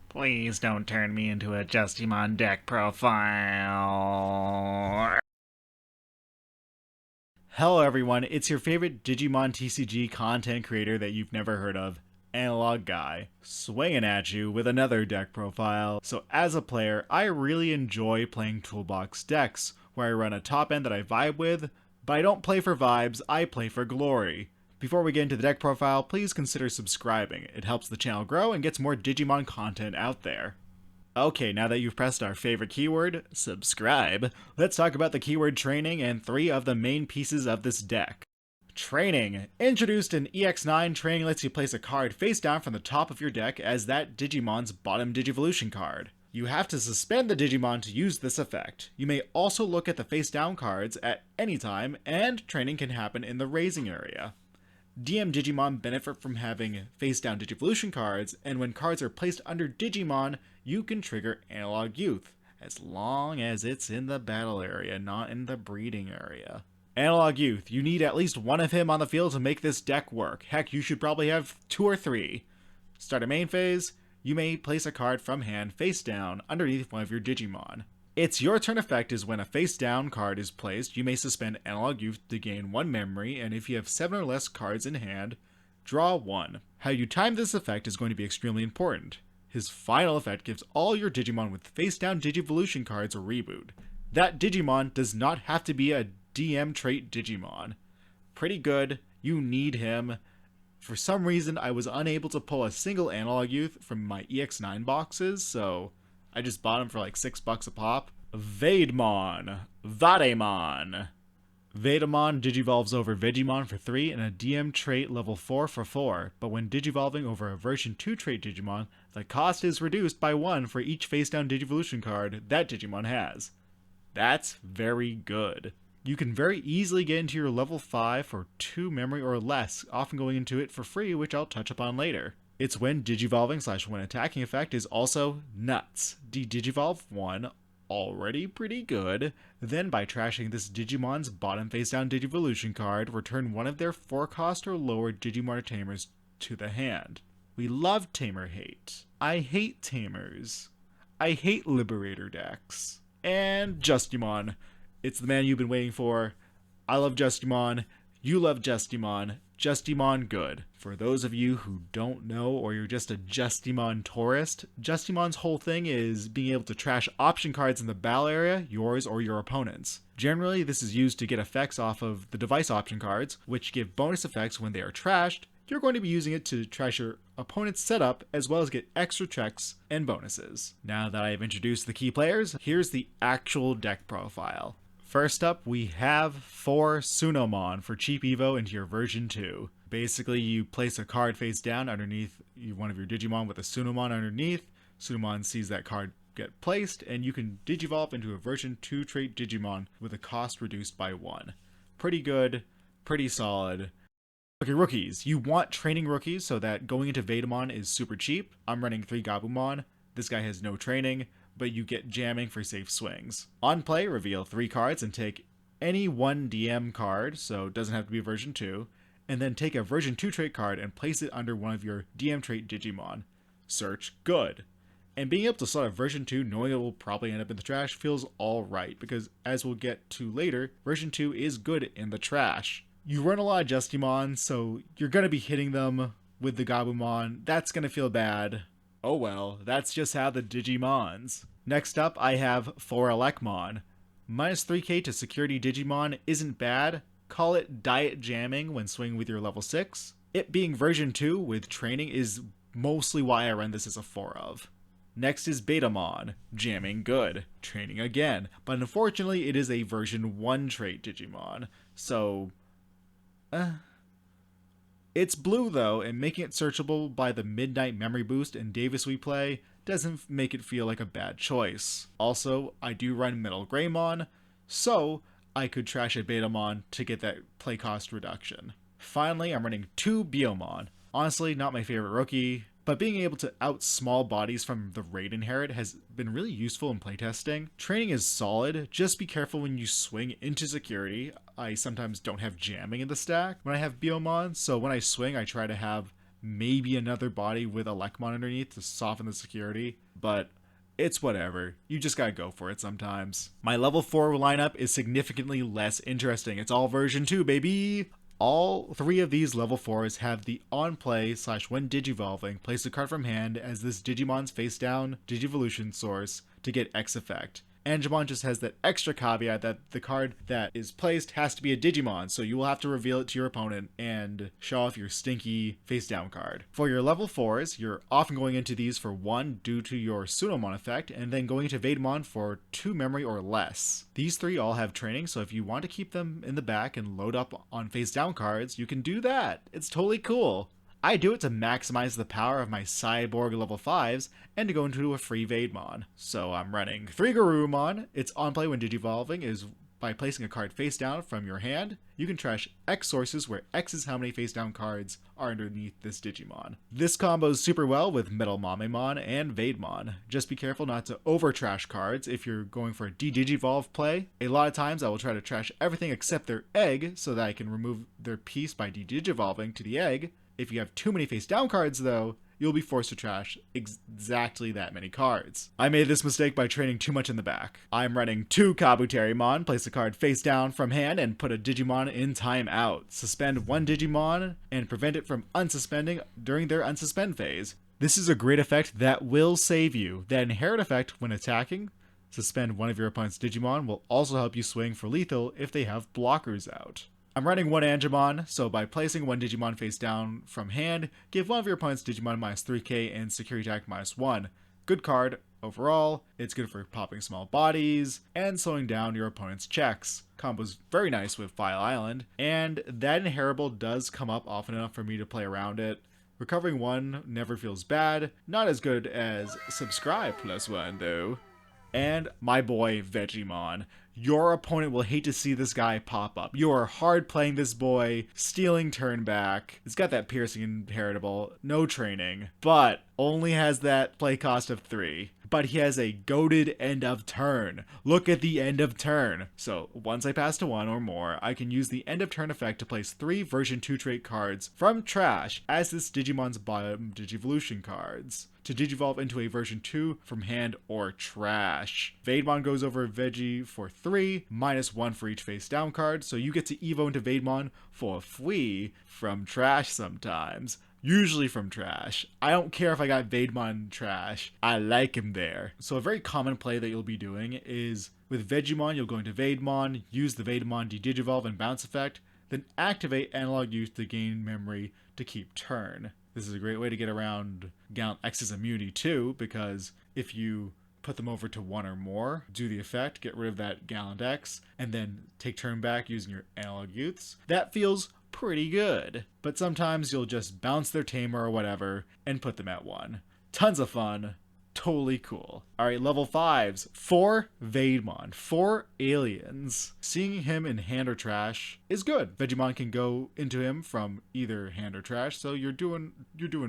Please don't turn me into a Justimon deck profile. Hello everyone, it's your favorite Digimon TCG content creator that you've never heard of, Analog Guy, swinging at you with another deck profile. So as a player, I really enjoy playing toolbox decks, where I run a top end that I vibe with, but I don't play for vibes, I play for glory. Before we get into the deck profile, please consider subscribing. It helps the channel grow and gets more Digimon content out there. Okay, now that you've pressed our favorite keyword, subscribe, let's talk about the keyword training and 3 of the main pieces of this deck. Training. Introduced in EX9, training lets you place a card face down from the top of your deck as that Digimon's bottom Digivolution card. You have to suspend the Digimon to use this effect. You may also look at the face down cards at any time, and training can happen in the raising area. DM Digimon benefit from having face-down Digivolution cards, and when cards are placed under Digimon, you can trigger Analog Youth, as long as it's in the battle area, not in the breeding area. Analog Youth, you need at least one of him on the field to make this deck work. Heck, you should probably have 2 or 3. Start a main phase, you may place a card from hand face down underneath one of your Digimon. Its your turn effect is when a face down card is placed, you may suspend Analog Youth to gain 1 memory, and if you have 7 or less cards in hand, draw 1. How you time this effect is going to be extremely important. His final effect gives all your Digimon with face down Digivolution cards a reboot. That Digimon does not have to be a DM trait Digimon. Pretty good, you need him. For some reason, I was unable to pull a single Analog Youth from my EX9 boxes, so I just bought them for like $6 a pop. Veggimon. Vaddemon. Veggimon digivolves over Veggimon for 3 and a DM trait level 4 for 4, but when digivolving over a version 2 trait Digimon, the cost is reduced by 1 for each face-down Digivolution card that Digimon has. That's very good. You can very easily get into your level 5 for 2 memory or less, often going into it for free, which I'll touch upon later. Its when digivolving / when attacking effect is also nuts. Digivolve 1, already pretty good. Then by trashing this Digimon's bottom face down Digivolution card, return one of their 4 cost or lower Digimon Tamers to the hand. We love Tamer hate. I hate Tamers. I hate Liberator decks. And Justimon. It's the man you've been waiting for. I love Justimon. You love Justimon. Justimon good. For those of you who don't know, or you're just a Justimon tourist, Justimon's whole thing is being able to trash option cards in the battle area, yours or your opponent's. Generally, this is used to get effects off of the device option cards, which give bonus effects when they are trashed. You're going to be using it to trash your opponent's setup, as well as get extra checks and bonuses. Now that I have introduced the key players, here's the actual deck profile. First up, we have 4 Sunomon for cheap Evo into your version 2. Basically, you place a card face down underneath one of your Digimon with a Sunomon underneath. Sunomon sees that card get placed, and you can digivolve into a version 2 trait Digimon with a cost reduced by 1. Pretty good, pretty solid. Okay, rookies. You want training rookies so that going into Veggimon is super cheap. I'm running 3 Gabumon. This guy has no training, but you get jamming for safe swings. On play, reveal 3 cards and take any one DM card, so it doesn't have to be version 2, and then take a version 2 trait card and place it under one of your DM trait Digimon. Search good. And being able to slot a version 2 knowing it will probably end up in the trash feels alright, because as we'll get to later, version 2 is good in the trash. You run a lot of Justimon, so you're going to be hitting them with the Gabumon. That's going to feel bad. Oh well, that's just how the Digimons. Next up, I have 4 Elecmon. Minus 3k to security Digimon isn't bad. Call it diet jamming when swinging with your level 6. It being version 2 with training is mostly why I run this as a 4 of. Next is Betamon. Jamming good. Training again. But unfortunately, it is a version 1 trait Digimon. So it's blue though, and making it searchable by the Midnight Memory Boost and Davis we play doesn't make it feel like a bad choice. Also, I do run Metal Greymon, so I could trash a Betamon to get that play cost reduction. Finally, I'm running 2 Biomon. Honestly, not my favorite rookie, but being able to out small bodies from the Raid Inherit has been really useful in playtesting. Training is solid, just be careful when you swing into security. I sometimes don't have jamming in the stack when I have Biomon, so when I swing I try to have maybe another body with a Lekmon underneath to soften the security, but it's whatever. You just gotta go for it sometimes. My level 4 lineup is significantly less interesting. It's all version 2, baby! All 3 of these level 4s have the on play / when digivolving, place a card from hand as this Digimon's face down Digivolution source to get X effect. Angemon just has that extra caveat that the card that is placed has to be a Digimon, so you will have to reveal it to your opponent and show off your stinky face down card. For your level 4s, you're often going into these for 1 due to your Sunomon effect, and then going into Veggimon for 2 memory or less. These 3 all have training, so if you want to keep them in the back and load up on face down cards, you can do that. It's totally cool. I do it to maximize the power of my Cyborg level 5s and to go into a free Veggimon. So I'm running 3 Garurumon. Its on play when digivolving is by placing a card face down from your hand. You can trash X sources where X is how many face down cards are underneath this Digimon. This combos super well with Metal Mamemon and Veggimon. Just be careful not to over trash cards if you're going for a de-digivolve play. A lot of times I will try to trash everything except their egg so that I can remove their piece by de-digivolving to the egg. If you have too many face down cards though, you'll be forced to trash exactly that many cards. I made this mistake by training too much in the back. I'm running 2 Kabuterimon, place a card face down from hand and put a Digimon in timeout. Suspend 1 Digimon and prevent it from unsuspending during their unsuspend phase. This is a great effect that will save you. That inherit effect when attacking, suspend one of your opponent's Digimon, will also help you swing for lethal if they have blockers out. I'm running 1 Angemon, so by placing 1 Digimon face down from hand, give one of your opponent's Digimon minus 3k and security attack minus 1. Good card overall, it's good for popping small bodies and slowing down your opponent's checks. Combo's very nice with File Island, and that inheritable does come up often enough for me to play around it. Recovering 1 never feels bad, not as good as Subscribe +1 though. And my boy Veggimon. Your opponent will hate to see this guy pop up. You are hard playing this boy, stealing turn back. It's got that piercing inheritable, no training, but only has that play cost of 3. But he has a goated end of turn. Look at the end of turn. So once I pass to 1 or more, I can use the end of turn effect to place 3 version 2 trait cards from trash as this Digimon's bottom Digivolution cards to digivolve into a version 2 from hand or trash. Veggimon goes over Veggie for 3, minus 1 for each face down card, so you get to evo into Veggimon for free from trash sometimes. Usually from trash. I don't care if I got Veggimon trash. I like him there. So a very common play that you'll be doing is with Veggimon, you'll go into Veggimon, use the Veggimon de-digivolve and bounce effect, then activate Analog Youth to gain memory to keep turn. This is a great way to get around Gallant X's immunity too, because if you put them over to 1 or more, do the effect, get rid of that Gallant X, and then take turn back using your Analog Youths, that feels pretty good. But sometimes you'll just bounce their Tamer or whatever and put them at 1. Tons of fun. Totally cool. Alright, level 5s. 4 Veggimon. 4 aliens. Seeing him in hand or trash is good. Veggimon can go into him from either hand or trash, so you're doing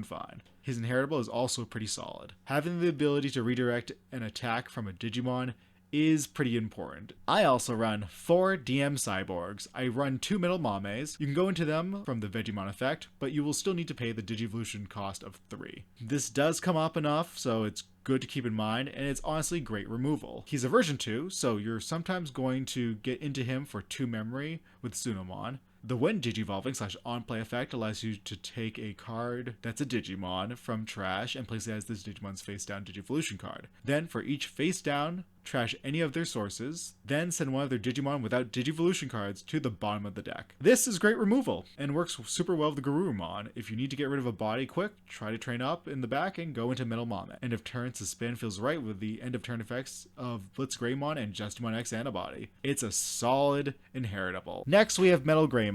fine. His inheritable is also pretty solid. Having the ability to redirect an attack from a Digimon is pretty important. I also run 4 DM Cyborgs. I run 2 Metal Mames. You can go into them from the Veggimon effect, but you will still need to pay the Digivolution cost of 3. This does come up enough, so it's good to keep in mind, and it's honestly great removal. He's a version 2, so you're sometimes going to get into him for 2 memory with Sunomon. The when digivolving / on play effect allows you to take a card that's a Digimon from trash and place it as this Digimon's face down Digivolution card. Then for each face down, trash any of their sources, then send one of their Digimon without Digivolution cards to the bottom of the deck. This is great removal and works super well with the Garurumon. If you need to get rid of a body quick, try to train up in the back and go into Metal Mame. End of turn suspend feels right with the end of turn effects of Blitzgreymon and Justimon X antibody. It's a solid inheritable. Next we have Metal Greymon.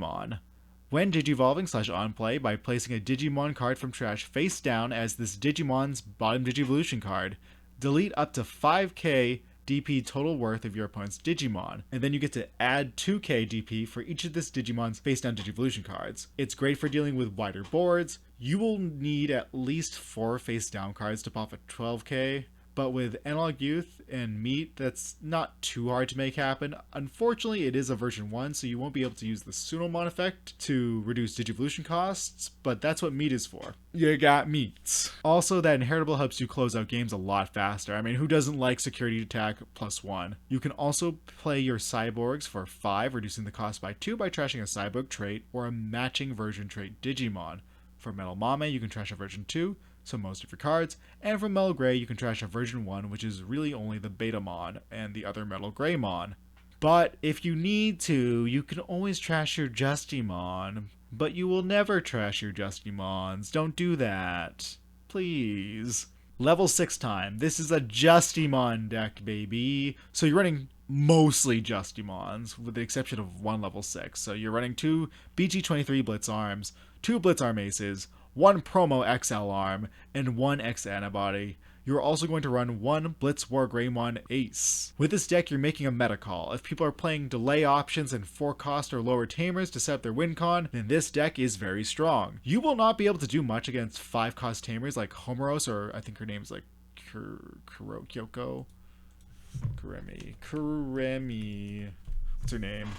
When digivolving / on play by placing a Digimon card from trash face down as this Digimon's bottom Digivolution card, delete up to 5k DP total worth of your opponent's Digimon, and then you get to add 2k DP for each of this Digimon's face down Digivolution cards. It's great for dealing with wider boards. You will need at least 4 face down cards to pop a 12k, But with Analog Youth and Meat, that's not too hard to make happen. Unfortunately, it is a version 1, so you won't be able to use the Sunamon effect to reduce Digivolution costs, but that's what Meat is for. You got Meat. Also, that Inheritable helps you close out games a lot faster. I mean, who doesn't like Security Attack +1? You can also play your Cyborgs for 5, reducing the cost by 2 by trashing a Cyborg trait or a matching version trait Digimon. For Metal Mame, you can trash a version 2, so most of your cards, and for Metal Gray, you can trash a version 1, which is really only the Betamon and the other Metal Greymon. But if you need to, you can always trash your Justimon, but you will never trash your Justimons. Don't do that. Please. Level 6 time. This is a Justimon deck, baby. So you're running mostly Justimons, with the exception of one level 6. So you're running 2 BG23 Blitz Arms, 2 Blitz Arm Aces, 1 Promo XL Arm, and 1 X Antibody. You're also going to run 1 Blitz War Greymon Ace. With this deck, you're making a meta call. If people are playing delay options and 4 cost or lower Tamers to set up their win con, then this deck is very strong. You will not be able to do much against 5 cost Tamers like Homeros, or I think her name's like Kyoko? Kuremi. What's her name?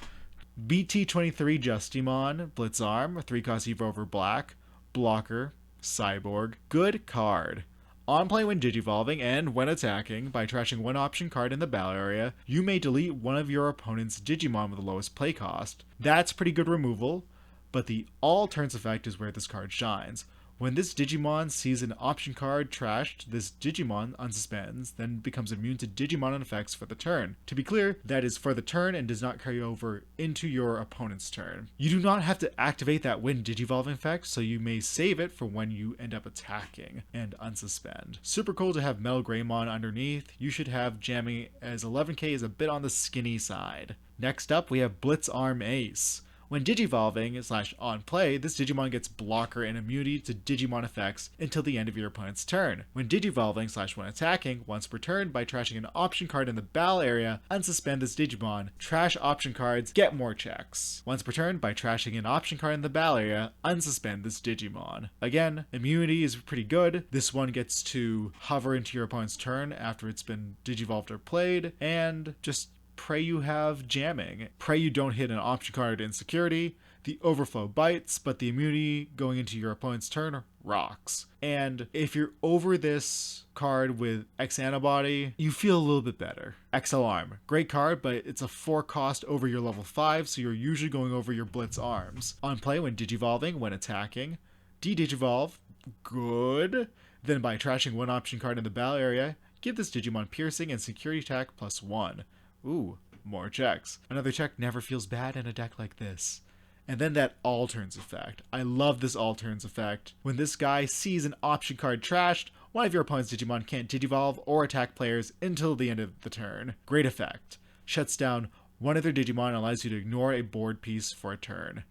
BT23 Justimon, Blitz Arm, 3 cost Evo over Black, Blocker, Cyborg, good card. On play when digivolving and when attacking, by trashing 1 option card in the battle area, you may delete one of your opponent's Digimon with the lowest play cost. That's pretty good removal, but the all turns effect is where this card shines. When this Digimon sees an option card trashed, this Digimon unsuspends, then becomes immune to Digimon effects for the turn. To be clear, that is for the turn and does not carry over into your opponent's turn. You do not have to activate that when digivolving effect, so you may save it for when you end up attacking and unsuspend. Super cool to have Metal Greymon underneath. You should have jamming, as 11k is a bit on the skinny side. Next up, we have Blitz Arm Ace. When digivolving / on play, this Digimon gets blocker and immunity to Digimon effects until the end of your opponent's turn. When digivolving / when attacking, once per turn, by trashing an option card in the battle area, unsuspend this Digimon, trash option cards, get more checks. Once per turn, by trashing an option card in the battle area, unsuspend this Digimon. Again, immunity is pretty good. This one gets to hover into your opponent's turn after it's been digivolved or played, and just pray you have jamming. Pray you don't hit an option card in security. The overflow bites, but the immunity going into your opponent's turn rocks. And if you're over this card with X Antibody, you feel a little bit better. XL Arm, great card, but it's a 4 cost over your level 5, so you're usually going over your Blitz Arms. On play when digivolving, when attacking, de-digivolve, good. Then by trashing 1 option card in the battle area, give this Digimon Piercing and Security Attack +1. Ooh, more checks. Another check never feels bad in a deck like this. And then that all turns effect. I love this all turns effect. When this guy sees an option card trashed, one of your opponent's Digimon can't digivolve or attack players until the end of the turn. Great effect. Shuts down one of their Digimon and allows you to ignore a board piece for a turn.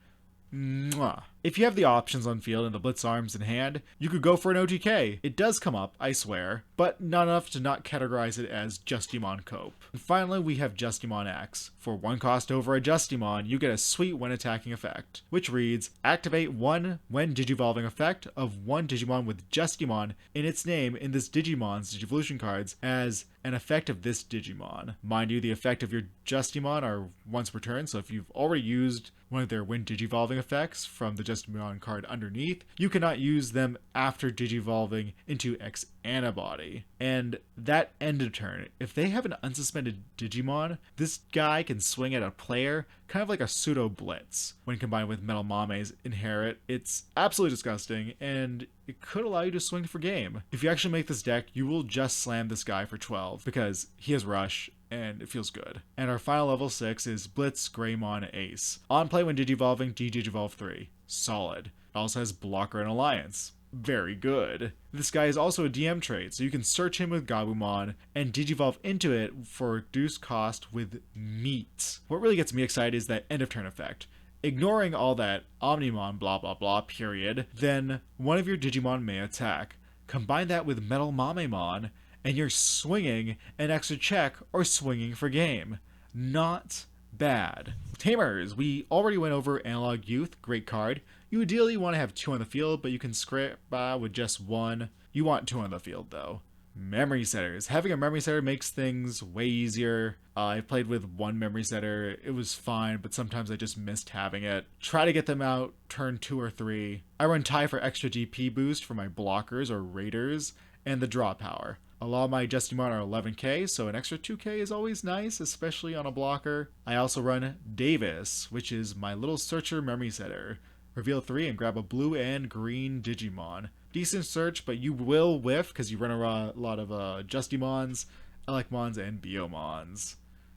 Mwah. If you have the options on field and the Blitz Arms in hand, you could go for an OTK. It does come up, I swear, but not enough to not categorize it as Justimon Cope. And finally, we have Justimon X. For 1 cost over a Justimon, you get a sweet when attacking effect, which reads, activate 1 when digivolving effect of 1 Digimon with Justimon in its name in this Digimon's Digivolution cards as an effect of this Digimon. Mind you, the effect of your Justimon are once per turn, so if you've already used one of their when digivolving effects from the Justimon card underneath, you cannot use them after digivolving into X Antibody. And that end of turn, if they have an unsuspended Digimon, this guy can swing at a player, kind of like a pseudo blitz. When combined with Metal Mame's Inherit, it's absolutely disgusting, and it could allow you to swing for game. If you actually make this deck, you will just slam this guy for 12, because he has Rush, and it feels good. And our final level 6 is Blitz Greymon Ace. On play when digivolving, de-digivolve 3. Solid. It also has Blocker and Alliance. Very good. This guy is also a DM trait, so you can search him with Gabumon and digivolve into it for reduced cost with Meat. What really gets me excited is that end of turn effect. Ignoring all that Omnimon blah blah blah period, then one of your Digimon may attack. Combine that with Metal Mamemon, and you're swinging an extra check or swinging for game. Not bad. Tamers, we already went over Analog Youth, great card. You ideally want to have 2 on the field, but you can scrap with just 1. You want 2 on the field though. Memory setters. Having a memory setter makes things way easier. I've played with one memory setter. It was fine, but sometimes I just missed having it. Try to get them out turn 2 or 3. I run Tie for extra DP boost for my blockers or raiders, and the draw power. A lot of my Justimon are 11k, so an extra 2k is always nice, especially on a blocker. I also run Davis, which is my little searcher memory setter. Reveal 3 and grab a blue and green Digimon. Decent search, but you will whiff because you run a lot of Justimons, Elecmons, and Biomons.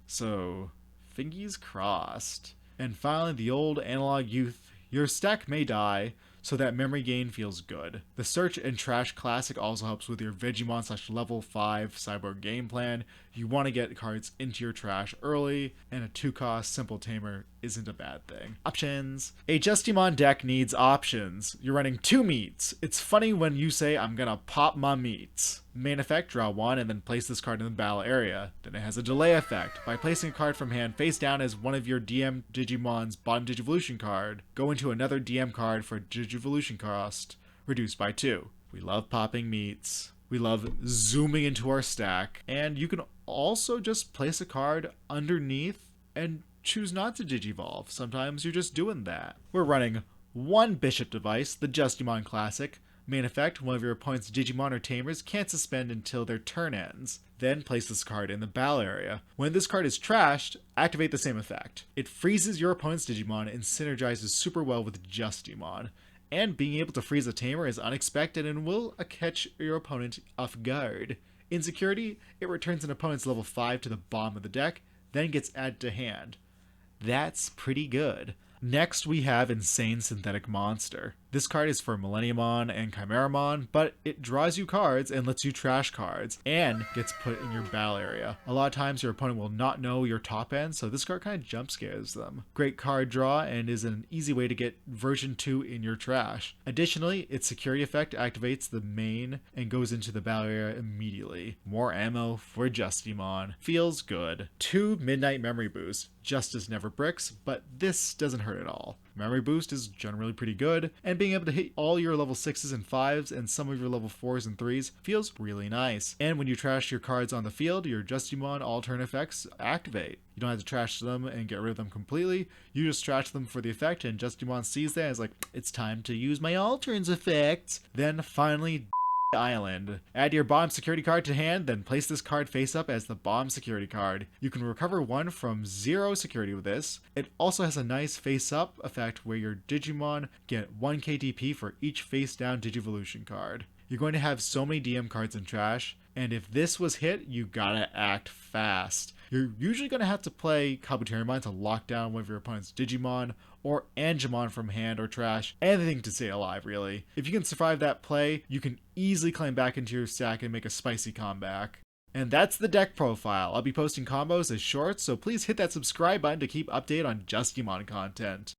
So, fingers crossed. And finally, the old analog youth. Your stack may die, so that memory gain feels good. The Search and Trash Classic also helps with your Veggimon / level 5 Cyborg game plan. You want to get cards into your trash early, and a 2-cost simple Tamer isn't a bad thing. Options. A Justimon deck needs options. You're running 2 meats. It's funny when you say, I'm gonna pop my meats. Main effect, draw 1 and then place this card in the battle area. Then it has a delay effect. By placing a card from hand face down as one of your DM Digimon's bottom Digivolution card, go into another DM card for Digivolution cost, reduced by 2. We love popping meats. We love zooming into our stack. And you can also just place a card underneath and choose not to Digivolve. Sometimes you're just doing that. We're running 1 Bishop device, the Justimon Classic. Main effect, one of your opponent's Digimon or Tamers can't suspend until their turn ends. Then place this card in the battle area. When this card is trashed, activate the same effect. It freezes your opponent's Digimon and synergizes super well with Justimon. And being able to freeze a Tamer is unexpected and will catch your opponent off guard. In security, it returns an opponent's level 5 to the bottom of the deck, then gets added to hand. That's pretty good. Next, we have Insane Synthetic Monster. This card is for Millenniumon and Chimeramon, but it draws you cards and lets you trash cards, and gets put in your battle area. A lot of times your opponent will not know your top end, so this card kind of jump scares them. Great card draw, and is an easy way to get version 2 in your trash. Additionally, its security effect activates the main and goes into the battle area immediately. More ammo for Justimon. Feels good. 2 Midnight Memory Boost. Justice never bricks, but this doesn't hurt at all. Memory boost is generally pretty good, and being able to hit all your level 6s and 5s and some of your level 4s and 3s feels really nice. And when you trash your cards on the field, your Justimon all turn effects activate. You don't have to trash them and get rid of them completely, you just trash them for the effect, and Justimon sees that and is like, it's time to use my all turns effect. Then finally, Island. Add your bottom security card to hand, then place this card face up as the bottom security card. You can recover 1 from 0 security with this. It also has a nice face up effect where your Digimon get 1 KTP for each face down Digivolution card. You're going to have so many DM cards in trash, and if this was hit, you gotta act fast. You're usually going to have to play Kabuterimon to lock down one of your opponent's Digimon, or Angemon from hand or trash, anything to stay alive really. If you can survive that play, you can easily climb back into your stack and make a spicy comeback. And that's the deck profile. I'll be posting combos as shorts, so please hit that subscribe button to keep updated on Justimon content.